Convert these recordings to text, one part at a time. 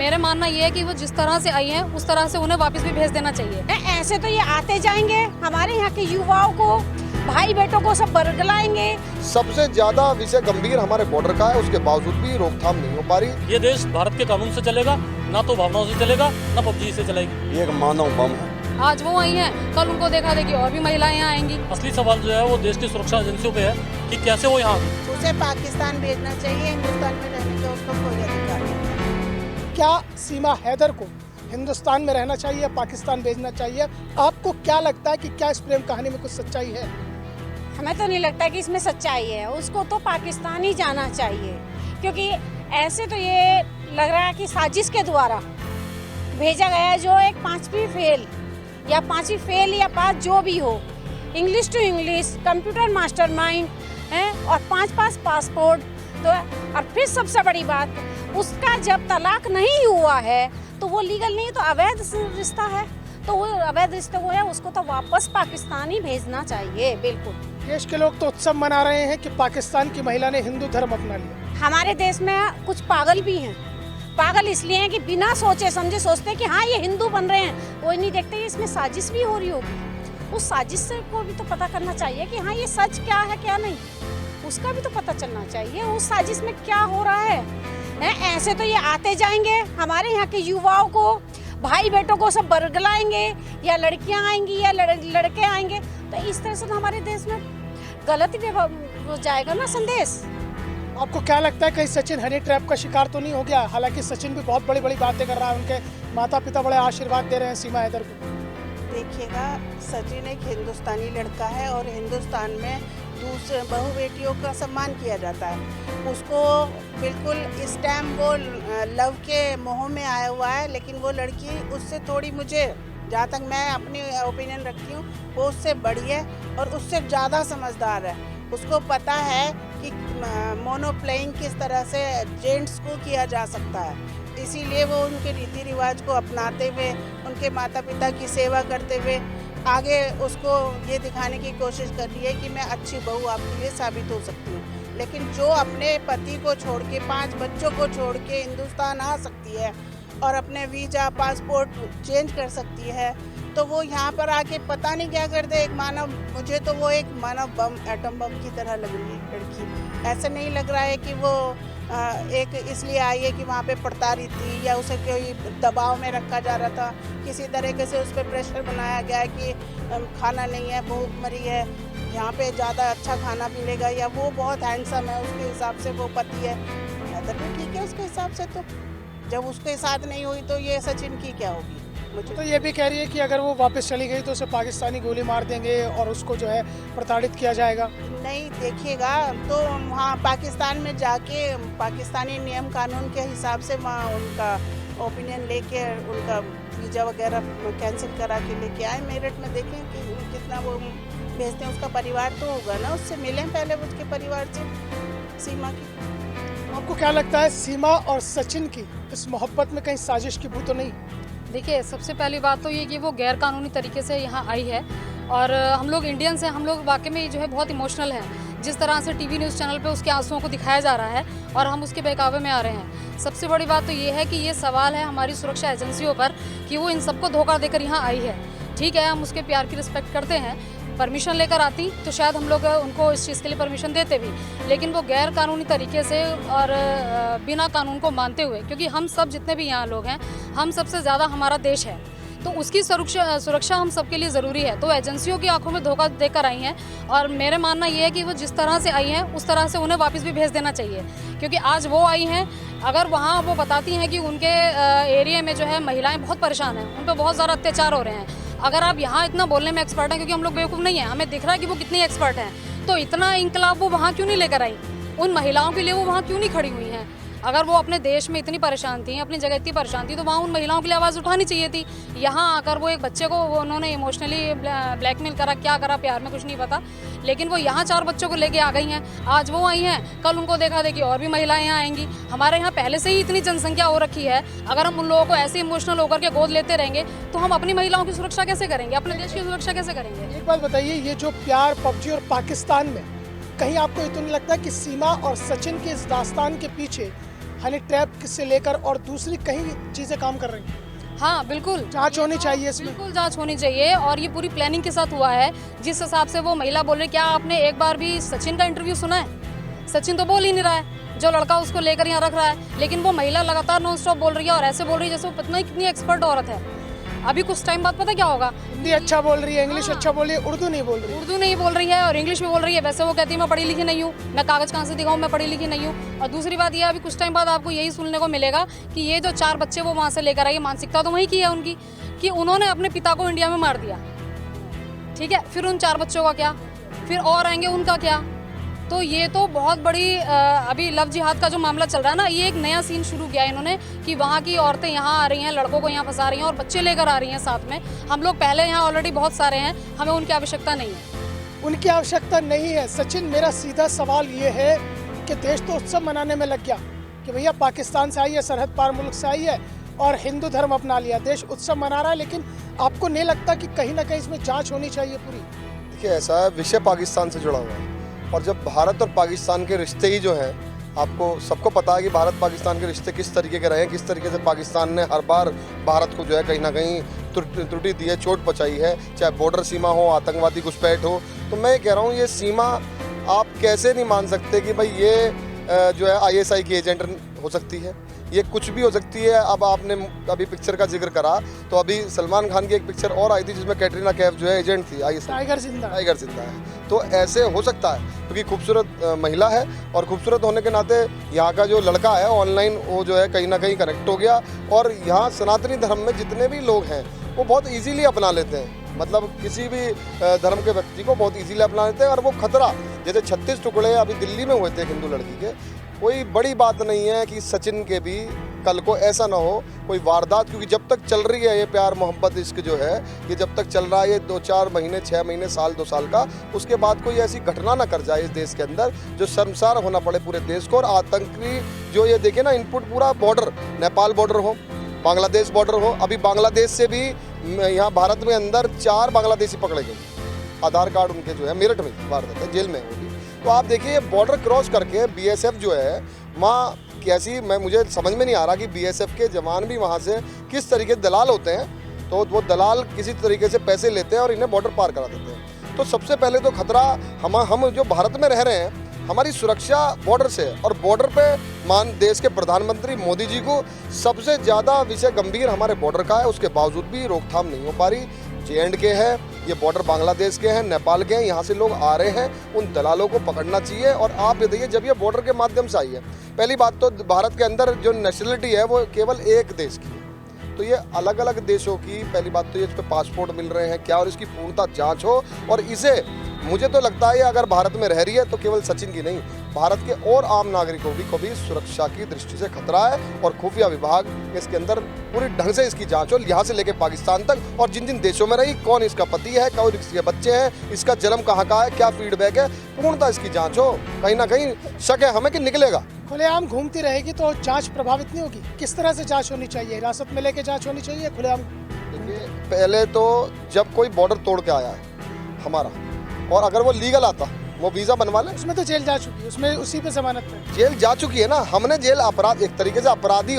मेरा मानना ये है कि वो जिस तरह से आई हैं उस तरह से उन्हें वापस भी भेज देना चाहिए। ऐसे तो ये आते जाएंगे, हमारे यहाँ के युवाओं को, भाई बेटों को सब बरगलाएंगे। सबसे ज्यादा विषय गंभीर हमारे बॉर्डर का है, उसके बावजूद भी रोकथाम नहीं हो पा रही। ये देश भारत के कानून से चलेगा, ना तो भावनाओं से चलेगा, ना पबजी से चलेगी। ये एक मानव बम है। आज वो आई हैं, कल उनको देखा देखी और भी महिलाएं यहाँ आएंगी। असली सवाल जो है वो देश की सुरक्षा एजेंसियों पे है कि कैसे वो यहाँ आएंगी। उसे पाकिस्तान भेजना चाहिए, हिंदुस्तान में रहने का उसको कोई अधिकार नहीं। क्या सीमा हैदर को हिंदुस्तान में रहना चाहिए, पाकिस्तान भेजना चाहिए? आपको क्या लगता है कि क्या इस प्रेम कहानी में कुछ सच्चाई है? हमें तो नहीं लगता कि इसमें सच्चाई है। उसको तो पाकिस्तान ही जाना चाहिए, क्योंकि ऐसे तो ये लग रहा है कि साजिश के द्वारा भेजा गया है, जो एक पांचवी फेल या पास जो भी हो, English to English, computer mastermind है, और 5 पासपोर्ट। तो और फिर सबसे बड़ी बात, उसका जब तलाक नहीं हुआ है तो वो लीगल नहीं, तो अवैध रिश्ता है। तो वो अवैध रिश्ते वो है, उसको तो वापस पाकिस्तान ही भेजना चाहिए। बिल्कुल। देश के लोग तो उत्सव मना रहे हैं कि पाकिस्तान की महिला ने हिंदू धर्म अपना लिया। हमारे देश में कुछ पागल भी हैं। पागल इसलिए हैं कि बिना सोचे समझे सोचते हैं कि हाँ ये हिंदू बन रहे हैं, कोई नहीं देखते इसमें साजिश भी हो रही होगी। उस साजिश से को भी तो पता करना चाहिए कि हाँ ये सच क्या है क्या नहीं, उसका भी तो पता चलना चाहिए उस साजिश में क्या हो रहा है। ऐसे तो ये आते जाएंगे, हमारे यहाँ के युवाओं को, भाई बेटों को सब बरगलाएंगे, या लड़कियां आएंगी या लड़के आएंगे। तो इस तरह से तो हमारे देश में गलत ही हो जाएगा ना संदेश। आपको क्या लगता है कहीं सचिन हनी ट्रैप का शिकार तो नहीं हो गया? हालांकि सचिन भी बहुत बड़ी बड़ी बातें कर रहा है, उनके माता पिता बड़े आशीर्वाद दे रहे हैं सीमा हैदर को। देखिएगा, सचिन एक हिंदुस्तानी लड़का है और हिंदुस्तान में दूसरे बहु बेटियों का सम्मान किया जाता है। उसको बिल्कुल इस टाइम वो लव के मोह में आया हुआ है, लेकिन वो लड़की उससे थोड़ी, मुझे जहाँ तक मैं अपनी ओपिनियन रखती हूँ, वो उससे बड़ी है और उससे ज़्यादा समझदार है। उसको पता है कि मोनो प्लेइंग किस तरह से जेंट्स को किया जा सकता है, इसीलिए वो उनके रीति रिवाज को अपनाते हुए, उनके माता पिता की सेवा करते हुए आगे उसको ये दिखाने की कोशिश कर रही है कि मैं अच्छी बहू आपके लिए साबित हो सकती हूँ। लेकिन जो अपने पति को छोड़ के, 5 बच्चों को छोड़ के हिंदुस्तान आ सकती है और अपने वीज़ा पासपोर्ट चेंज कर सकती है, तो वो यहाँ पर आके पता नहीं क्या कर दे। एक मानव, मुझे तो वो एक मानव बम, एटम बम की तरह लग रही है लड़की। ऐसा नहीं लग रहा है कि वो एक इसलिए आई है कि वहाँ पे प्रताड़ित थी या उसे कोई दबाव में रखा जा रहा था, किसी तरीके से उस पर प्रेशर बनाया गया है कि खाना नहीं है, भूख मरी है, यहाँ पे ज़्यादा अच्छा खाना मिलेगा, या वो बहुत हैंडसम है उसके हिसाब से वो पति है। बेहतर भी ठीक है उसके हिसाब से। तो जब उसके साथ नहीं हुई तो ये सचिन की क्या होगी? मुझे तो ये भी कह रही है कि अगर वो वापस चली गई तो उसे पाकिस्तानी गोली मार देंगे और उसको जो है प्रताड़ित किया जाएगा। नहीं, देखिएगा, तो वहाँ पाकिस्तान में जाके पाकिस्तानी नियम कानून के हिसाब से वहाँ उनका ओपिनियन लेके उनका वीज़ा वगैरह कैंसिल करा के लेके आए। मेरठ में देखें कि कितना वो भेजते हैं। उसका परिवार तो होगा ना, उससे मिलें पहले उसके परिवार से, सीमा की। आपको क्या लगता है सीमा और सचिन की इस मोहब्बत में कहीं साजिश की भूत तो नहीं? देखिए, सबसे पहली बात तो ये कि वो गैर कानूनी तरीके से यहाँ आई है, और हम लोग इंडियंस हैं, हम लोग वाकई में जो है बहुत इमोशनल हैं। जिस तरह से टीवी न्यूज़ चैनल पे उसके आंसुओं को दिखाया जा रहा है और हम उसके बहकावे में आ रहे हैं। सबसे बड़ी बात तो ये है कि ये सवाल है हमारी सुरक्षा एजेंसियों पर कि वो इन सबको धोखा देकर यहाँ आई है। ठीक है, हम उसके प्यार की रिस्पेक्ट करते हैं, परमिशन लेकर आती तो शायद हम लोग उनको इस चीज़ के लिए परमिशन देते भी, लेकिन वो गैर कानूनी तरीके से और बिना कानून को मानते हुए, क्योंकि हम सब जितने भी यहाँ लोग हैं, हम सबसे ज़्यादा हमारा देश है, तो उसकी सुरक्षा हम सबके लिए ज़रूरी है। तो एजेंसियों की आंखों में धोखा देकर आई हैं, और मेरे मानना ये है कि वो जिस तरह से आई हैं उस तरह से उन्हें वापस भी भेज देना चाहिए। क्योंकि आज वो आई हैं, अगर वहाँ वो बताती हैं कि उनके एरिया में जो है महिलाएं बहुत परेशान हैं, उन पर बहुत ज़्यादा अत्याचार हो रहे हैं, अगर आप यहाँ इतना बोलने में एक्सपर्ट हैं, क्योंकि हम लोग बेवकूफ़ नहीं हैं, हमें दिख रहा है कि वो कितनी एक्सपर्ट हैं, तो इतना इंकलाब वो वहाँ क्यों नहीं लेकर आई? उन महिलाओं के लिए वो वहाँ क्यों नहीं खड़ी हुई हैं? अगर वो अपने देश में इतनी परेशान थी, अपनी जगह इतनी परेशान थी, तो वहाँ उन महिलाओं के लिए आवाज़ उठानी चाहिए थी। यहाँ आकर वो एक बच्चे को उन्होंने इमोशनली ब्लैकमेल करा, क्या करा, प्यार में कुछ नहीं पता, लेकिन वो यहाँ 4 बच्चों को लेके आ गई हैं। आज वो आई हैं, कल उनको देखा देखी और भी महिलाएं यहाँ आएंगी। हमारे यहाँ पहले से ही इतनी जनसंख्या हो रखी है, अगर हम उन लोगों को ऐसे इमोशनल होकर के गोद लेते रहेंगे तो हम अपनी महिलाओं की सुरक्षा कैसे करेंगे, अपने देश की सुरक्षा कैसे करेंगे? एक बात बताइए, ये जो प्यार पबजी और पाकिस्तान में, कहीं आपको ये तो नहीं लगता कि सीमा और सचिन के इस दास्तान के पीछे हनी ट्रैप से लेकर और दूसरी कहीं चीज़ें काम कर रही हैं। हाँ बिल्कुल, जांच होनी चाहिए इसमें। बिल्कुल जांच होनी चाहिए और ये पूरी प्लानिंग के साथ हुआ है। जिस हिसाब से वो महिला बोल रही, क्या आपने एक बार भी सचिन का इंटरव्यू सुना है? सचिन तो बोल ही नहीं रहा है, जो लड़का उसको लेकर यहाँ रख रहा है, लेकिन वो महिला लगातार नॉन स्टॉप बोल रही है और ऐसे बोल रही है जैसे वो पता नहीं कितनी एक्सपर्ट औरत है। अभी कुछ टाइम बाद पता क्या होगा, हिंदी अच्छा बोल रही है, इंग्लिश अच्छा बोल रही है, उर्दू नहीं बोल रही है। उर्दू नहीं बोल रही है और इंग्लिश में बोल रही है। वैसे वो कहती है मैं पढ़ी लिखी नहीं हूँ, मैं कागज कहाँ से दिखाऊँ, मैं पढ़ी लिखी नहीं हूँ। और दूसरी बात ये, अभी कुछ टाइम बाद आपको यही सुनने को मिलेगा कि ये जो 4 बच्चे वो वहाँ से लेकर आई, मानसिकता तो वही की है उनकी कि उन्होंने अपने पिता को इंडिया में मार दिया। ठीक है, फिर उन 4 बच्चों का क्या, फिर और आएंगे उनका क्या? तो ये तो बहुत बड़ी अभी लव जिहाद का जो मामला चल रहा है ना, ये एक नया सीन शुरू किया है इन्होंने कि वहाँ की औरतें यहाँ आ रही हैं, लड़कों को यहाँ फंसा रही हैं और बच्चे लेकर आ रही हैं साथ में। हम लोग पहले यहाँ ऑलरेडी बहुत सारे हैं, हमें उनकी आवश्यकता नहीं है। उनकी आवश्यकता नहीं है। सचिन, मेरा सीधा सवाल ये है कि देश तो उत्सव मनाने में लग गया कि भैया पाकिस्तान से आई है, सरहद पार मुल्क से आई है और हिंदू धर्म अपना लिया, देश उत्सव मना रहा है, लेकिन आपको नहीं लगता कि कहीं ना कहीं इसमें जांच होनी चाहिए पूरी? देखिए, ऐसा है, विषय पाकिस्तान से जुड़ा हुआ है और जब भारत और पाकिस्तान के रिश्ते ही जो हैं, आपको सबको पता है कि भारत पाकिस्तान के रिश्ते किस तरीके के रहे हैं, किस तरीके से पाकिस्तान ने हर बार भारत को जो है कहीं ना कहीं त्रुटि दी है, चोट पहुंचाई है, चाहे बॉर्डर सीमा हो, आतंकवादी घुसपैठ हो। तो मैं ये कह रहा हूँ, ये सीमा आप कैसे नहीं मान सकते कि भाई ये जो है ISI की एजेंट हो सकती है, ये कुछ भी हो सकती है। अब आपने अभी पिक्चर का जिक्र करा, तो अभी सलमान खान की एक पिक्चर और आई थी जिसमें कैटरीना कैफ जो है एजेंट थी ISI। टाइगर जिंदा है। तो ऐसे हो सकता है क्योंकि खूबसूरत महिला है और खूबसूरत होने के नाते यहाँ का जो लड़का है ऑनलाइन वो जो है कहीं ना कहीं कनेक्ट हो गया और यहाँ सनातनी धर्म में जितने भी लोग हैं वो बहुत इजीली अपना लेते हैं, मतलब किसी भी धर्म के व्यक्ति को बहुत इजीली अपना लेते हैं। और वो खतरा, जैसे 36 टुकड़े अभी दिल्ली में हुए थे एक हिंदू लड़की के, कोई बड़ी बात नहीं है कि सचिन के भी कल को ऐसा ना हो कोई वारदात, क्योंकि जब तक चल रही है ये प्यार मोहब्बत इश्क जो है, ये जब तक चल रहा है, ये 2-4 महीने 6 महीने साल 2 साल का, उसके बाद कोई ऐसी घटना ना कर जाए इस देश के अंदर जो शर्मसार होना पड़े पूरे देश को। और आतंकी जो ये देखे ना इनपुट, पूरा बॉर्डर, नेपाल बॉर्डर हो, बांग्लादेश बॉर्डर हो, अभी बांग्लादेश से भी यहाँ भारत में अंदर 4 बांग्लादेशी पकड़े गए, आधार कार्ड उनके जो है मेरठ में वारदात है, जेल में वो भी। तो आप देखिए बॉर्डर क्रॉस करके BSF जो है वहाँ कैसी, मुझे समझ में नहीं आ रहा कि BSF के जवान भी वहाँ से किस तरीके दलाल होते हैं, तो वो दलाल किसी तरीके से पैसे लेते हैं और इन्हें बॉर्डर पार करा देते हैं। तो सबसे पहले तो खतरा हम जो भारत में रह रहे हैं, हमारी सुरक्षा बॉर्डर से, और बॉर्डर पे देश के प्रधानमंत्री मोदी जी को सबसे ज़्यादा विषय गंभीर हमारे बॉर्डर का है, उसके बावजूद भी रोकथाम नहीं हो पा रही। J&K है, ये बॉर्डर बांग्लादेश के हैं, नेपाल के हैं, यहाँ से लोग आ रहे हैं, उन दलालों को पकड़ना चाहिए। और आप बताइए, जब ये बॉर्डर के माध्यम से आई है, पहली बात तो भारत के अंदर जो नेशनलिटी है वो केवल एक देश की है, तो ये अलग अलग देशों की, पहली बात तो ये इस पर पासपोर्ट मिल रहे हैं क्या, और इसकी पूर्णतः जांच हो। और इसे मुझे तो लगता है अगर भारत में रह रही है तो केवल सचिन की नहीं, भारत के और आम नागरिकों को भी सुरक्षा की दृष्टि से खतरा है। और खुफिया विभाग इसके अंदर पूरी ढंग से इसकी जांच हो, यहाँ से लेकर पाकिस्तान तक, और जिन जिन देशों में रही, कौन इसका पति है, कौन इसके बच्चे हैं, इसका जन्म कहाँ का है, क्या फीडबैक है, पूर्णतः इसकी जांच हो। कहीं ना कहीं शक है हमें कि निकलेगा। खुलेआम घूमती रहेगी तो जांच प्रभावित नहीं होगी? किस तरह से जांच होनी चाहिए? हिरासत में लेके जांच होनी चाहिए खुलेआम? देखिए, पहले तो जब कोई बॉर्डर तोड़ के आया है हमारा, और अगर वो लीगल आता, वो वीज़ा बनवा ले, उसमें तो जेल जा चुकी है, उसमें उसी पे जमानत पे जेल जा चुकी है ना। हमने जेल अपराध, एक तरीके से अपराधी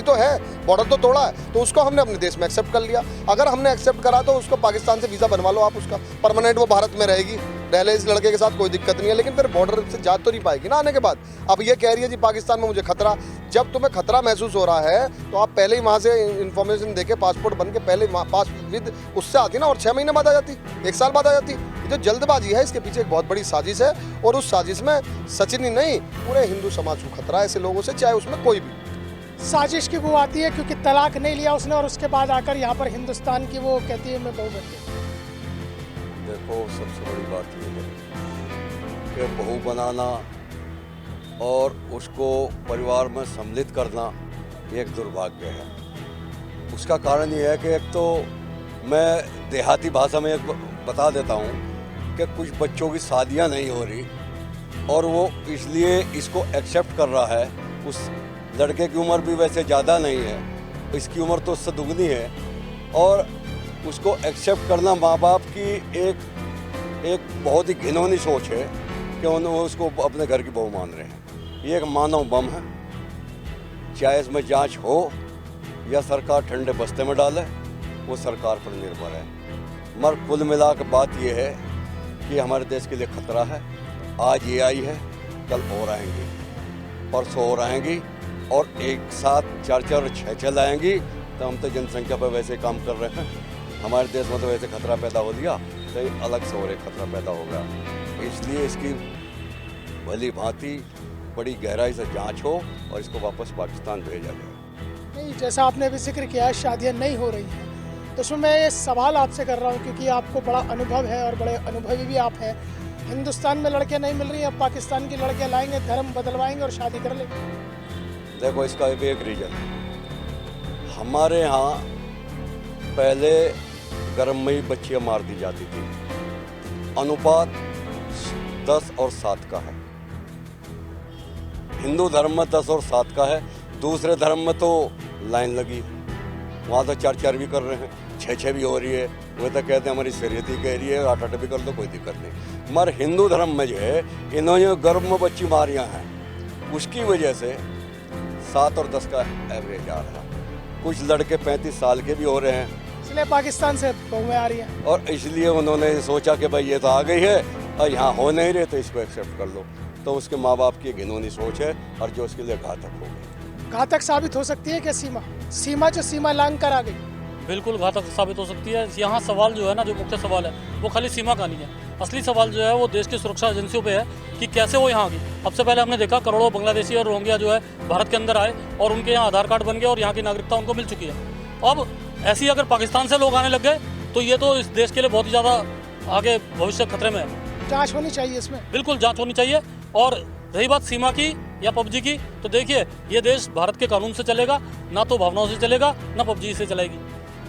तो है, बॉर्डर तो तोड़ा है, तो उसको हमने अपने देश में एक्सेप्ट कर लिया। अगर हमने एक्सेप्ट करा तो उसको पाकिस्तान से वीज़ा बनवा लो आप, उसका परमानेंट वो भारत में रहेगी, रह ले इस लड़के के साथ, कोई दिक्कत नहीं है। लेकिन फिर बॉर्डर से जा तो नहीं पाएगी ना आने के बाद। अब ये कह रही है जी पाकिस्तान में मुझे खतरा, जब तुम्हें खतरा महसूस हो रहा है तो आप पहले ही वहाँ से इन्फॉर्मेशन देके पासपोर्ट बन के पहले पास विद उससे आती ना, और 6 महीने बाद आ जाती, 1 साल बाद आ जाती। ये जो जल्दबाजी है, इसके पीछे एक बहुत बड़ी साजिश है, और उस साजिश में सचिन ही नहीं, पूरे हिंदू समाज को खतरा है ऐसे लोगों से, चाहे उसमें कोई भी। साजिश की वो आती है क्योंकि तलाक नहीं लिया उसने, और उसके बाद आकर यहाँ पर हिंदुस्तान की वो कहती है मैं बहू बन गई। देखो, सबसे बड़ी बात ये है कि बहू बनाना और उसको परिवार में सम्मिलित करना एक दुर्भाग्य है। उसका कारण ये है कि एक तो मैं देहाती भाषा में एक बता देता हूँ कि कुछ बच्चों की शादियाँ नहीं हो रही, और वो इसलिए इसको एक्सेप्ट कर रहा है। उस लड़के की उम्र भी वैसे ज़्यादा नहीं है, इसकी उम्र तो उससे दुगनी है, और उसको एक्सेप्ट करना माँ बाप की एक बहुत ही घिनौनी सोच है कि उन्होंने उसको अपने घर की बहू मान रहे हैं। ये एक मानव बम है, चाहे इसमें जांच हो या सरकार ठंडे बस्ते में डाले, वो सरकार पर निर्भर है। मगर कुल मिलाकर बात ये है कि हमारे देश के लिए खतरा है। आज ये आई है, कल और आएंगी, परसों और आएंगी, और एक साथ 4-4 और 6-6 लाएंगी। तो हम तो जनसंख्या पर वैसे काम कर रहे हैं, हमारे देश में तो वैसे खतरा पैदा हो गया, तो ये अलग से और एक खतरा पैदा हो गया। इसलिए इसकी भली भांति बड़ी गहराई से जांच हो और इसको वापस पाकिस्तान भेजा जाए। नहीं, जैसा आपने अभी जिक्र किया, शादियाँ नहीं हो रही हैं, तो उसमें मैं ये सवाल आपसे कर रहा हूँ क्योंकि आपको बड़ा अनुभव है और बड़े अनुभवी भी आप हैं। हिंदुस्तान में लड़कियाँ नहीं मिल रही हैं, अब पाकिस्तान की लड़कियाँ लाएंगे, धर्म बदलवाएंगे और शादी कर लेंगे। देखो, इसका भी एक रीजन है। हमारे यहाँ पहले गर्म में ही बच्चियाँ मार दी जाती थी। अनुपात 10 और 7 का है। हिंदू धर्म में 10 और 7 का है, दूसरे धर्म में तो लाइन लगी, वहाँ तो 4-4 भी कर रहे हैं, 6-6 भी हो रही है। वो तो कहते हैं हमारी शरीयत ही कह रही है 8-8 भी कर दो, कोई दिक्कत नहीं। मगर हिंदू धर्म में जो है, इन्होंने गर्भ में बच्ची मारियाँ हैं, उसकी वजह से 7 और 10 का एवरेज आ रहा है। कुछ लड़के 35 साल के भी हो रहे हैं, इसलिए पाकिस्तान से बहुएं आ रही हैं। और इसलिए उन्होंने सोचा कि भाई ये तो आ गई है और यहाँ हो नहीं रहे, तो इसको एक्सेप्ट कर लो। तो उसके माँ बाप की घिनौनी सोच है और जो उसके लिए घातक हो गई। घातक साबित हो सकती है क्या सीमा जो सीमा लांघ कर आ गई? बिल्कुल घातक साबित हो सकती है। यहाँ सवाल जो है ना, जो मुख्य सवाल है वो खाली सीमा का नहीं है। असली सवाल जो है वो देश की सुरक्षा एजेंसियों पे है कि कैसे वो यहाँ आ गई। अब से पहले हमने देखा करोड़ों बांग्लादेशी और रोहिंग्या जो है भारत के अंदर आए और उनके यहाँ आधार कार्ड बन गए और यहाँ की नागरिकता उनको मिल चुकी है। अब ऐसे ही अगर पाकिस्तान से लोग आने लग गए तो ये तो इस देश के लिए बहुत ही ज़्यादा आगे भविष्य खतरे में है। जांच होनी चाहिए इसमें, बिल्कुल जांच होनी चाहिए। और रही बात सीमा की या पबजी की, तो देखिए ये देश भारत के कानून से चलेगा, ना तो भावनाओं से चलेगा, ना पबजी से चलेगी।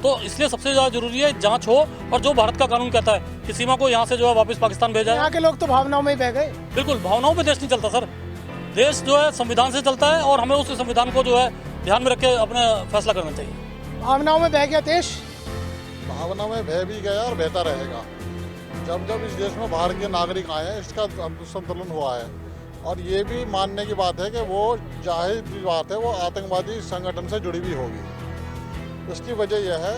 तो इसलिए सबसे ज़्यादा जरूरी है जांच हो, और जो भारत का कानून कहता है कि सीमा को यहाँ से जो है वापस पाकिस्तान भेजा यहाँ के लोग तो भावनाओं में ही बह गए। बिल्कुल, भावनाओं पे देश नहीं चलता सर। देश जो है संविधान से चलता है और हमें उस संविधान को जो है ध्यान में रख के अपने फैसला करना चाहिए। भावनाओं में बह गया देश, भावना में बह भी गया और बहता रहेगा। जब जब इस देश में बाहर के नागरिक आए हैं, इसका संतुलन हुआ है। और ये भी मानने की बात है कि वो जाहिर बात है, वो आतंकवादी संगठन से जुड़ी हुई होगी। इसकी वजह यह है,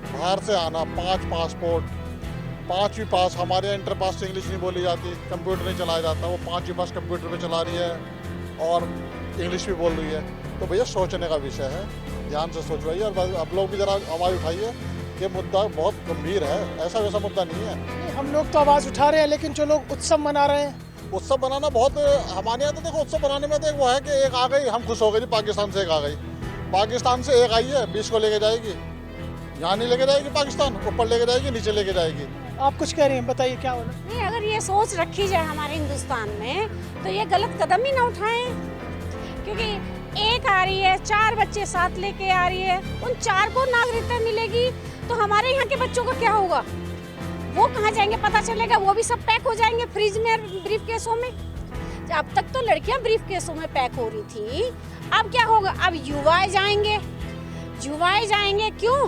बाहर से आना, 5 पासपोर्ट, 5वीं पास, हमारे यहाँ इंटर पास से इंग्लिश नहीं बोली जाती, कंप्यूटर नहीं चलाया जाता, वो 5वीं पास कंप्यूटर पे चला रही है और इंग्लिश भी बोल रही है। तो भैया सोचने का विषय है, ध्यान से सोचवाइए। और अब लोग भी ज़रा आवाज़ उठाइए, ये मुद्दा बहुत गंभीर है, ऐसा वैसा मुद्दा नहीं है। हम लोग तो आवाज़ उठा रहे हैं, लेकिन जो लोग उत्सव मना रहे हैं, उत्सव बनाना बहुत, हमारे यहाँ तो देखो उत्सव बनाने में तो एक वो है कि एक आ गई, हम खुश हो गए जी, पाकिस्तान से एक आ गई। पाकिस्तान से एक आई है, 20 को लेके जाएगी, यहाँ नहीं लेके जाएगी, पाकिस्तान ऊपर लेके जाएगी, नीचे लेके जाएगी। आप कुछ कह रही हैं, बताइए क्या होना? नहीं, अगर ये सोच रखी जाए हमारे हिंदुस्तान में तो ये गलत कदम ही ना उठाएं, क्योंकि एक आ रही है, 4 बच्चे साथ लेके आ रही है, उन 4 को नागरिकता मिलेगी, तो हमारे यहाँ के बच्चों का क्या होगा? वो कहाँ जाएंगे पता चलेगा? वो भी सब पैक हो जाएंगे फ्रिज में, ब्रीफ केसों में। अब तक तो लड़कियां ब्रीफ केसों में पैक हो रही थी, अब क्या होगा? अब युवाएं जाएंगे, क्यों?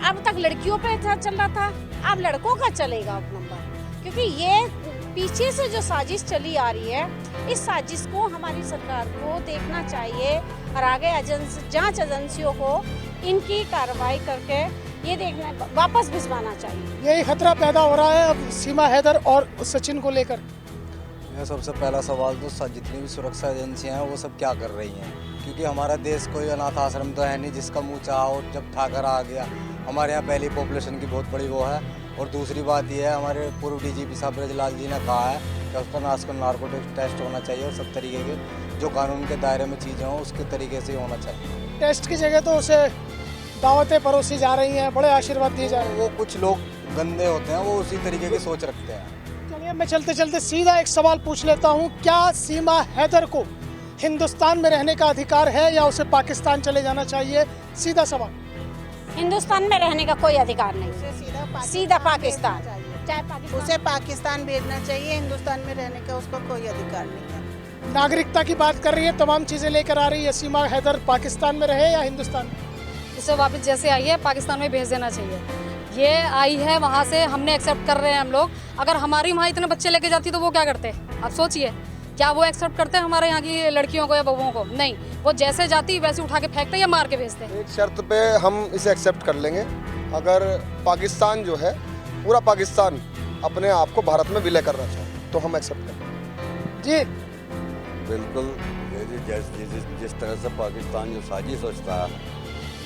अब तक लड़कियों पे चल रहा था, अब लड़कों का चलेगा अब नंबर। क्योंकि ये पीछे से जो साजिश चली आ रही है, इस साजिश को हमारी सरकार को देखना चाहिए और आगे जांच एजेंसियों को इनकी कार्रवाई करके ये देखना, वापस भिजवाना चाहिए। यही खतरा पैदा हो रहा है अब सीमा हैदर और सचिन को लेकर। यह सबसे पहला सवाल तो जितनी भी सुरक्षा एजेंसियां हैं वो सब क्या कर रही हैं, क्योंकि हमारा देश कोई अनाथ आश्रम तो है नहीं जिसका मुँह चाहा और जब ठाकर आ गया। हमारे यहाँ पहली पॉपुलेशन की बहुत बड़ी वो है, और दूसरी बात यह है, हमारे पूर्व डीजीपी साहब ब्रजलाल जी ने कहा है कि उस पर आजकल नार्कोटिक्स टेस्ट होना चाहिए और सब तरीके के जो कानून के दायरे में चीज़ें हों उसके तरीके से होना चाहिए। टेस्ट की जगह तो उसे दावतें परोसी जा रही हैं, बड़े आशीर्वाद दिए जा रहे हैं। वो कुछ लोग गंदे होते हैं, वो उसी तरीके की सोच रखते हैं। चलिए, मैं चलते चलते सीधा एक सवाल पूछ लेता हूँ, क्या सीमा हैदर को हिंदुस्तान में रहने का अधिकार है या उसे पाकिस्तान चले जाना चाहिए? सीधा सवाल। हिंदुस्तान में रहने का कोई अधिकार नहीं, सीधा पाकिस्तान, चाहे पाकिस्तान, उसे पाकिस्तान भेजना चाहिए। हिंदुस्तान में रहने का उसका कोई अधिकार नहीं है। नागरिकता की बात कर रही है, तमाम चीजें लेकर आ रही है। सीमा हैदर पाकिस्तान में रहे या हिंदुस्तान में? उसे वापस जैसे आई है पाकिस्तान में भेज देना चाहिए। ये आई है वहाँ से, हमने एक्सेप्ट कर रहे हैं हम लोग। अगर हमारी वहाँ इतने बच्चे लेके जाती तो वो क्या करते? आप सोचिए, क्या वो एक्सेप्ट करते हैं हमारे यहाँ की लड़कियों को या बहुओं को? नहीं, वो जैसे जाती वैसे उठा के फेंकते या मार के भेजते। एक शर्त पे हम इसे एक्सेप्ट कर लेंगे, अगर पाकिस्तान जो है पूरा पाकिस्तान अपने आप को भारत में विलय करना चाहे तो हम एक्सेप्ट करें। जी बिल्कुल, जिस तरह से पाकिस्तान जो साजिश सोचता है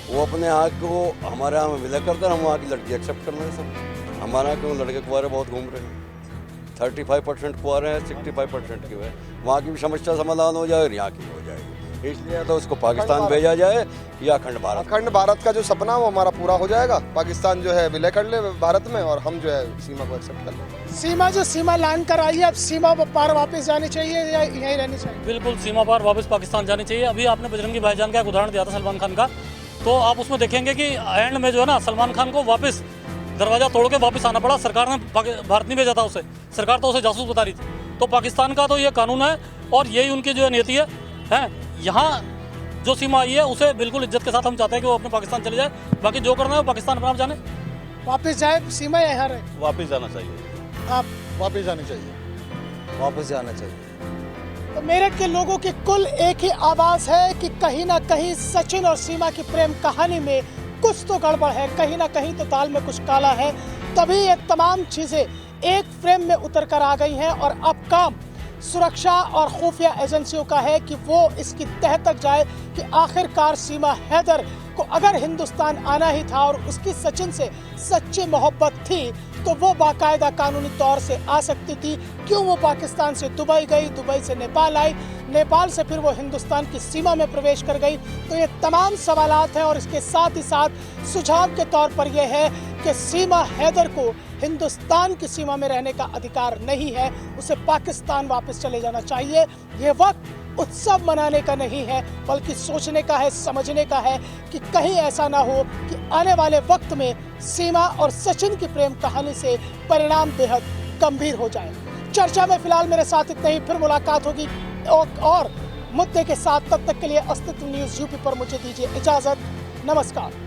वो अपने यहाँ को हमारे यहाँ में विलय करता है, हम वहाँ की लड़की एक्सेप्ट कर लें। सब हमारे यहाँ क्यों लड़के कुंवारे बहुत घूम रहे हैं, 35% कुंवारे हैं, 65% के हैं। वहाँ की भी समस्या समाधान हो जाए और यहाँ की हो जाएगी, इसलिए तो उसको पाकिस्तान भेजा जाए या अखंड भारत का जो सपना वो हमारा पूरा हो जाएगा। पाकिस्तान जो है विलय कर ले भारत में और हम जो है सीमा को एक्सेप्ट कर लें। सीमा लाइन कर आई है, अब सीमा पार वापस जानी चाहिए या यहीं रहनी चाहिए? बिल्कुल सीमा पार वापस पाकिस्तान जानी चाहिए। अभी आपने बजरंगी भाईजान का एक उदाहरण दिया था सलमान खान का, तो आप उसमें देखेंगे कि एंड में जो है ना सलमान खान को वापस दरवाज़ा तोड़ के वापस आना पड़ा। सरकार ने भारत नहीं भेजा था उसे, सरकार तो उसे जासूस बता रही थी। तो पाकिस्तान का तो ये कानून है और यही उनकी जो नीति है। यहाँ जो सीमा आई है उसे बिल्कुल इज्जत के साथ हम चाहते हैं कि वो अपने पाकिस्तान चले जाए, बाकी जो करना है वो पाकिस्तान अपना आप जाने। वापस जाए सीमा यहाँ रहे? वापस जाना चाहिए। आप वापस जानी चाहिए। वापस जाना चाहिए। तो मेरठ के लोगों की कुल एक ही आवाज़ है कि कहीं ना कहीं सचिन और सीमा की प्रेम कहानी में कुछ तो गड़बड़ है, कहीं ना कहीं तो दाल में कुछ काला है। तभी ये तमाम चीज़ें एक फ्रेम में उतर कर आ गई हैं और अब काम सुरक्षा और खुफिया एजेंसियों का है कि वो इसकी तह तक जाए कि आखिरकार सीमा हैदर को अगर हिंदुस्तान आना ही था और उसकी सचिन से सच्ची मोहब्बत थी तो वो बाकायदा कानूनी तौर से आ सकती थी। क्यों वो पाकिस्तान से दुबई गई, दुबई से नेपाल आई, नेपाल से फिर वो हिंदुस्तान की सीमा में प्रवेश कर गई? तो ये तमाम सवालात हैं और इसके साथ ही साथ सुझाव के तौर पर यह है कि सीमा हैदर को हिंदुस्तान की सीमा में रहने का अधिकार नहीं है, उसे पाकिस्तान वापस चले जाना चाहिए। ये वक्त उत्सव मनाने का नहीं है बल्कि सोचने का है, समझने का है कि कहीं ऐसा ना हो कि आने वाले वक्त में सीमा और सचिन की प्रेम कहानी से परिणाम बेहद गंभीर हो जाए। चर्चा में फिलहाल मेरे साथ इतना ही, फिर मुलाकात होगी और मुद्दे के साथ। तब तक के लिए अस्तित्व न्यूज़ यूपी पर मुझे दीजिए इजाज़त। नमस्कार।